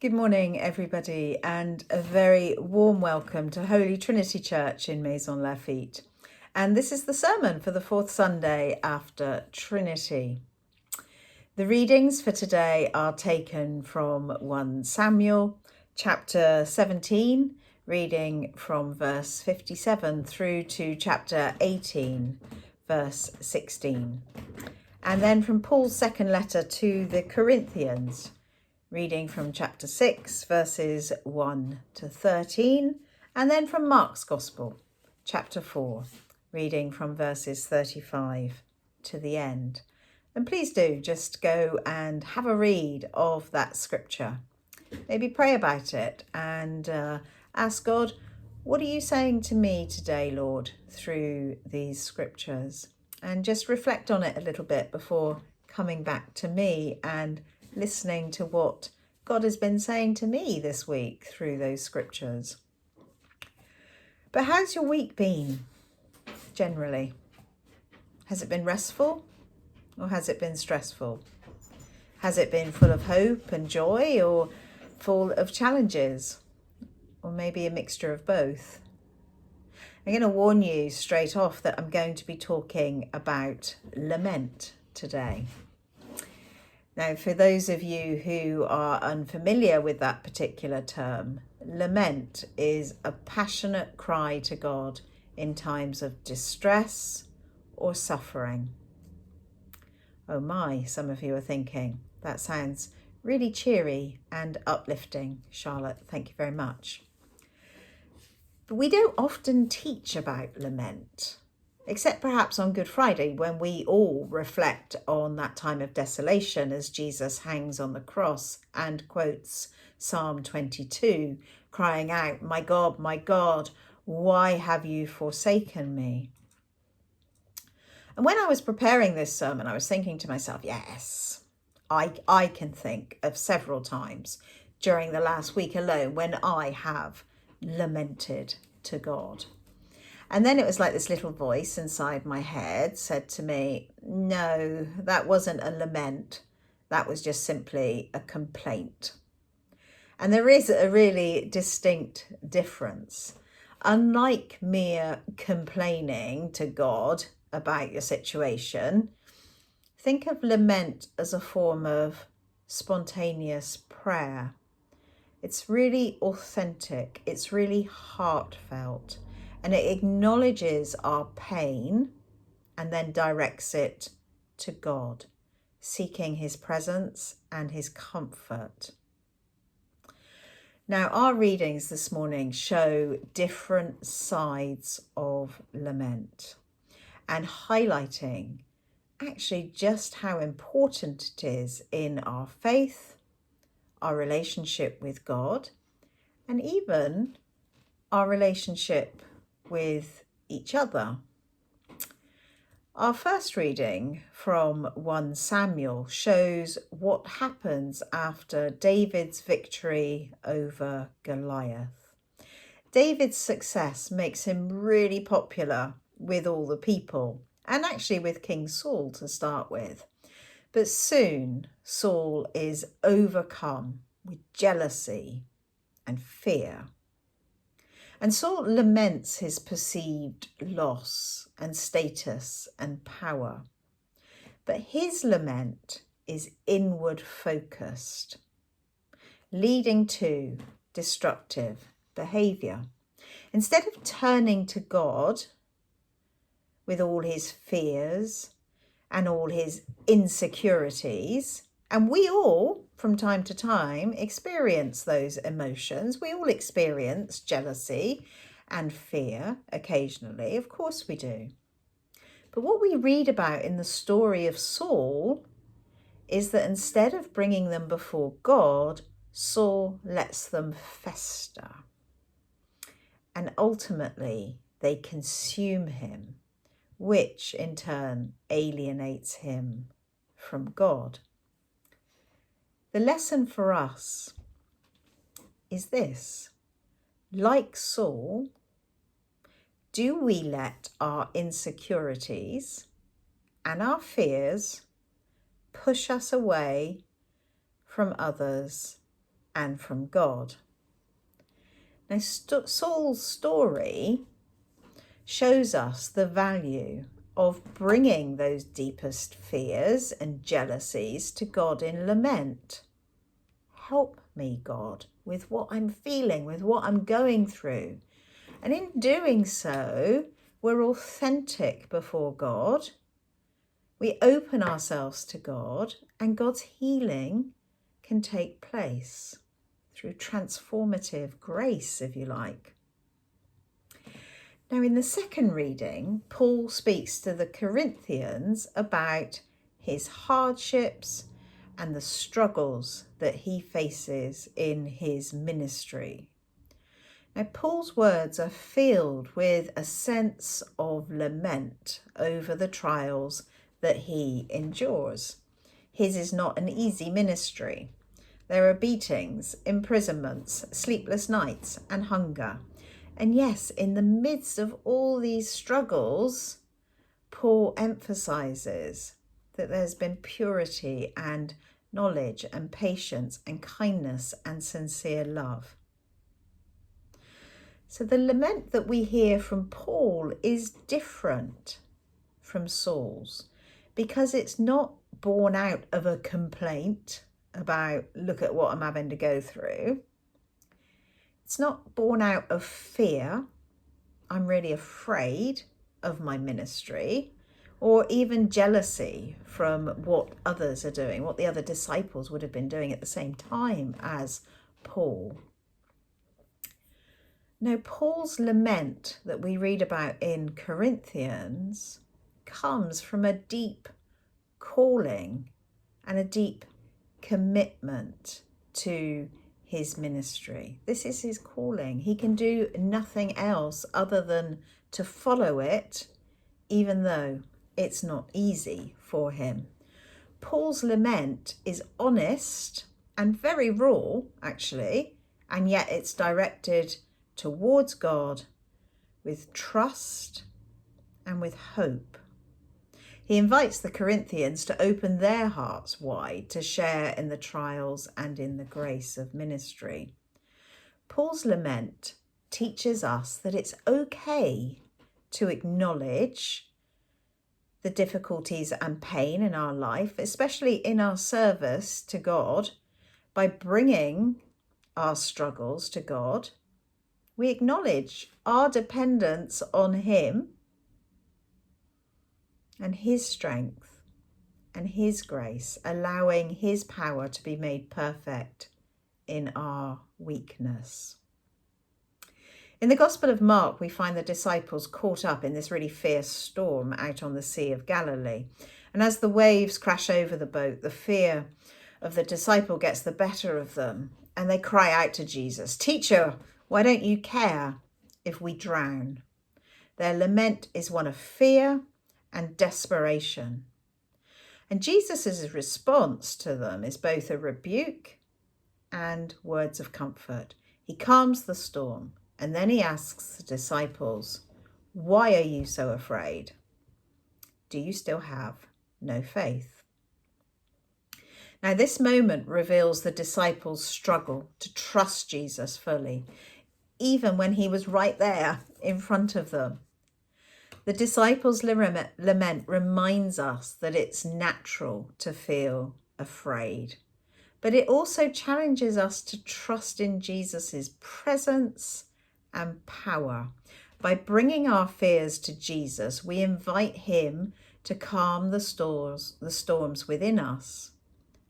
Good morning, everybody, and a very warm welcome to Holy Trinity Church in Maisons-Laffitte. And this is the sermon for the fourth Sunday after Trinity. The readings for today are taken from 1 Samuel chapter 17, reading from verse 57 through to chapter 18, verse 16. And then from Paul's second letter to the Corinthians, reading from chapter 6, verses 1 to 13, and then from Mark's Gospel, chapter 4, reading from verses 35 to the end. And please do just go and have a read of that scripture. Maybe pray about it and ask God, what are you saying to me today, Lord, through these scriptures? And just reflect on it a little bit before coming back to me and listening to what God has been saying to me this week through those scriptures. But how's your week been, generally? Has it been restful or has it been stressful? Has it been full of hope and joy or full of challenges? Or maybe a mixture of both? I'm going to warn you straight off that I'm going to be talking about lament today. Now, for those of you who are unfamiliar with that particular term, lament is a passionate cry to God in times of distress or suffering. Oh my, some of you are thinking, that sounds really cheery and uplifting, Charlotte. Thank you very much. But we don't often teach about lament, except perhaps on Good Friday, when we all reflect on that time of desolation as Jesus hangs on the cross and quotes Psalm 22, crying out, my God, why have you forsaken me?" And when I was preparing this sermon, I was thinking to myself, yes, I can think of several times during the last week alone when I have lamented to God. And then it was like this little voice inside my head said to me, no, that wasn't a lament. That was just simply a complaint. And there is a really distinct difference. Unlike mere complaining to God about your situation, think of lament as a form of spontaneous prayer. It's really authentic. It's really heartfelt. And it acknowledges our pain and then directs it to God, seeking his presence and his comfort. Now, our readings this morning show different sides of lament and highlighting actually just how important it is in our faith, our relationship with God, and even our relationship with each other. Our first reading from 1 Samuel shows what happens after David's victory over Goliath. David's success makes him really popular with all the people, and actually with King Saul to start with. But soon Saul is overcome with jealousy and fear. And Saul laments his perceived loss and status and power. But his lament is inward focused, leading to destructive behaviour. Instead of turning to God with all his fears and all his insecurities, and we all, from time to time, experience those emotions. We all experience jealousy and fear occasionally. Of course we do. But what we read about in the story of Saul is that instead of bringing them before God, Saul lets them fester. And ultimately, they consume him, which in turn alienates him from God. The lesson for us is this: like Saul, do we let our insecurities and our fears push us away from others and from God. Now, Saul's story shows us the value of bringing those deepest fears and jealousies to God in lament. Help me, God, with what I'm feeling, with what I'm going through. And in doing so, we're authentic before God. We open ourselves to God, and God's healing can take place through transformative grace, if you like. Now, in the second reading, Paul speaks to the Corinthians about his hardships and the struggles that he faces in his ministry. Now, Paul's words are filled with a sense of lament over the trials that he endures. His is not an easy ministry. There are beatings, imprisonments, sleepless nights, and hunger. And yes, in the midst of all these struggles, Paul emphasizes that there's been purity and knowledge and patience and kindness and sincere love. So the lament that we hear from Paul is different from Saul's because it's not born out of a complaint about, look at what I'm having to go through. It's not born out of fear, I'm really afraid of my ministry, or even jealousy from what others are doing, what the other disciples would have been doing at the same time as Paul. Now, Paul's lament that we read about in Corinthians comes from a deep calling and a deep commitment to his ministry. This is his calling. He can do nothing else other than to follow it, even though it's not easy for him. Paul's lament is honest and very raw, actually, and yet it's directed towards God with trust and with hope. He invites the Corinthians to open their hearts wide to share in the trials and in the grace of ministry. Paul's lament teaches us that it's okay to acknowledge the difficulties and pain in our life, especially in our service to God, by bringing our struggles to God. We acknowledge our dependence on Him and His strength and His grace, allowing His power to be made perfect in our weakness. In the Gospel of Mark, we find the disciples caught up in this really fierce storm out on the Sea of Galilee. And as the waves crash over the boat, the fear of the disciple gets the better of them, and they cry out to Jesus, "Teacher, why don't you care if we drown?" Their lament is one of fear and desperation. And Jesus' response to them is both a rebuke and words of comfort. He calms the storm, and then he asks the disciples, "Why are you so afraid? Do you still have no faith?" Now, this moment reveals the disciples' struggle to trust Jesus fully, even when he was right there in front of them. The disciples' lament reminds us that it's natural to feel afraid, but it also challenges us to trust in Jesus' presence and power. By bringing our fears to Jesus, we invite him to calm the storms within us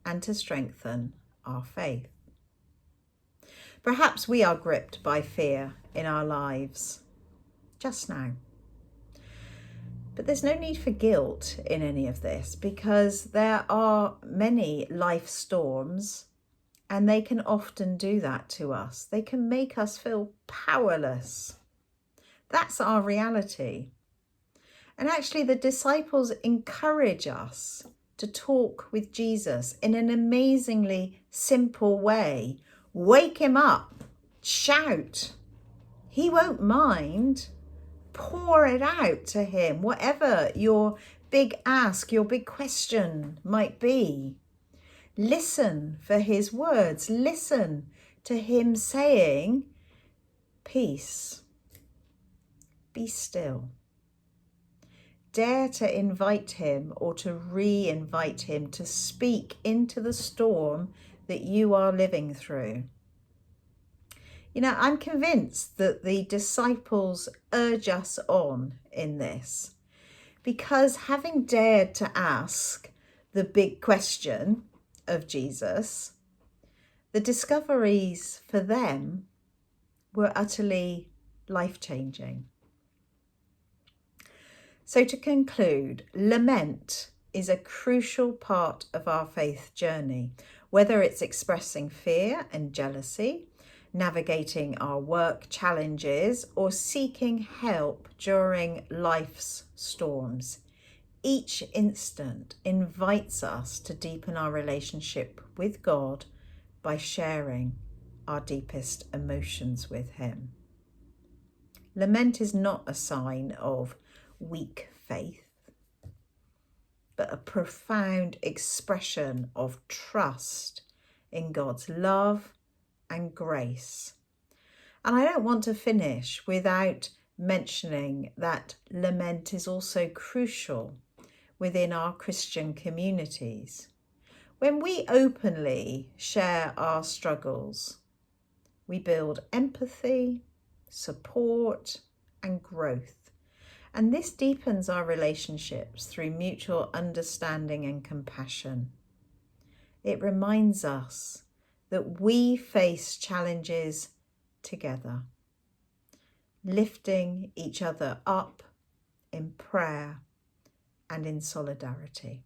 and to strengthen our faith. Perhaps we are gripped by fear in our lives just now. But there's no need for guilt in any of this, because there are many life storms, and they can often do that to us. They can make us feel powerless. That's our reality. And actually, the disciples encourage us to talk with Jesus in an amazingly simple way. Wake him up, shout. He won't mind. Pour it out to him, whatever your big ask, your big question might be. Listen for his words. Listen to him saying, peace, be still. Dare to invite him or to re-invite him to speak into the storm that you are living through. You know, I'm convinced that the disciples urge us on in this, because having dared to ask the big question of Jesus, the discoveries for them were utterly life-changing. So to conclude, lament is a crucial part of our faith journey, whether it's expressing fear and jealousy, navigating our work challenges, or seeking help during life's storms. Each instant invites us to deepen our relationship with God by sharing our deepest emotions with him. Lament is not a sign of weak faith, but a profound expression of trust in God's love and grace. And I don't want to finish without mentioning that lament is also crucial within our Christian communities. When we openly share our struggles, we build empathy, support, and growth. And this deepens our relationships through mutual understanding and compassion. It reminds us that we face challenges together, lifting each other up in prayer and in solidarity.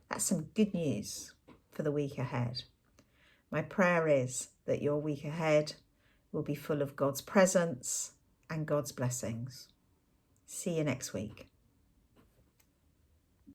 That's some good news for the week ahead. My prayer is that your week ahead will be full of God's presence and God's blessings. See you next week.